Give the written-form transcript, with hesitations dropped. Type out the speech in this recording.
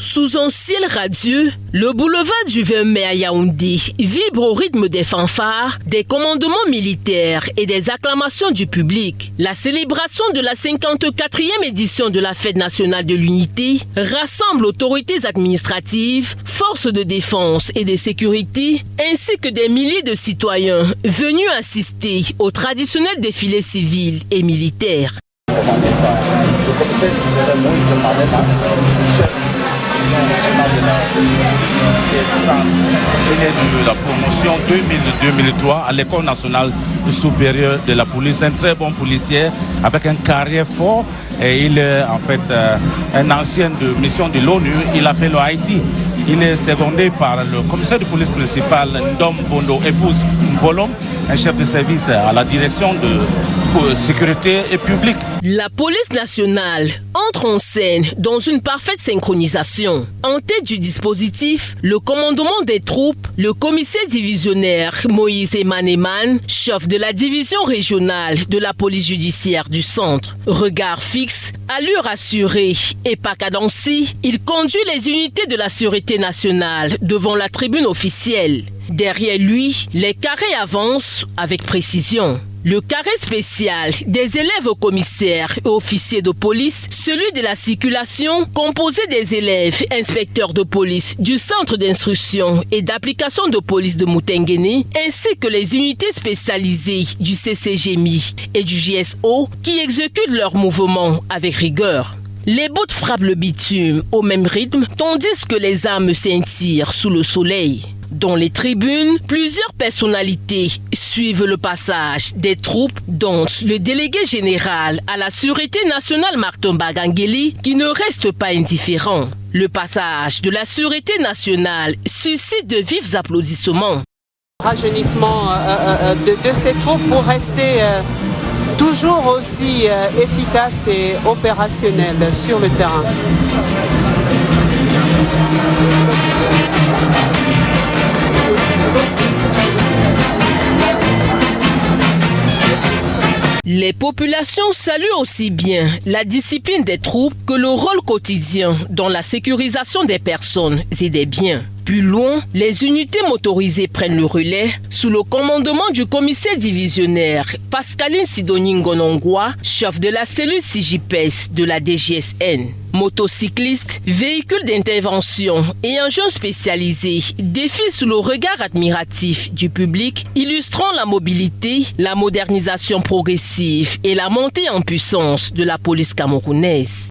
Sous un ciel radieux, le boulevard du 20 mai à Yaoundé vibre au rythme des fanfares, des commandements militaires et des acclamations du public. La célébration de la 54e édition de la Fête nationale de l'unité rassemble autorités administratives, forces de défense et de sécurité, ainsi que des milliers de citoyens venus assister au traditionnel défilé civil et militaire. De la promotion 2000-2003 à l'École nationale supérieure de la police, un très bon policier avec un carrière fort et il est en fait un ancien de mission de l'ONU, il a fait le Haïti. Il est secondé par le commissaire de police principal Ndom Bondo, épouse Mbolom, un chef de service à la direction de sécurité et publique. La police nationale entre en scène dans une parfaite synchronisation. En tête du dispositif, le commandement des troupes, le commissaire divisionnaire Moïse Emaneman, chef de la division régionale de la police judiciaire du centre. Regard fixe, allure assurée et pas cadencée, il conduit les unités de la sûreté nationale devant la tribune officielle. Derrière lui, les carrés avancent avec précision. Le carré spécial des élèves commissaires et officiers de police, celui de la circulation, composé des élèves inspecteurs de police du centre d'instruction et d'application de police de Moutenguéné, ainsi que les unités spécialisées du CCGMI et du JSO qui exécutent leurs mouvements avec rigueur. Les bottes frappent le bitume au même rythme, tandis que les armes scintillent sous le soleil. Dans les tribunes, plusieurs personnalités suivent le passage des troupes, dont le délégué général à la Sûreté nationale Martin Bagangeli, qui ne reste pas indifférent. Le passage de la Sûreté nationale suscite de vifs applaudissements. Rajeunissement de ces troupes pour rester toujours aussi efficaces et opérationnelles sur le terrain. Les populations saluent aussi bien la discipline des troupes que le rôle quotidien dans la sécurisation des personnes et des biens. Plus loin, les unités motorisées prennent le relais sous le commandement du commissaire divisionnaire Pascaline Sidoningonongwa, chef de la cellule CJPS de la DGSN. Motocyclistes, véhicules d'intervention et engins spécialisés défilent sous le regard admiratif du public, illustrant la mobilité, la modernisation progressive et la montée en puissance de la police camerounaise.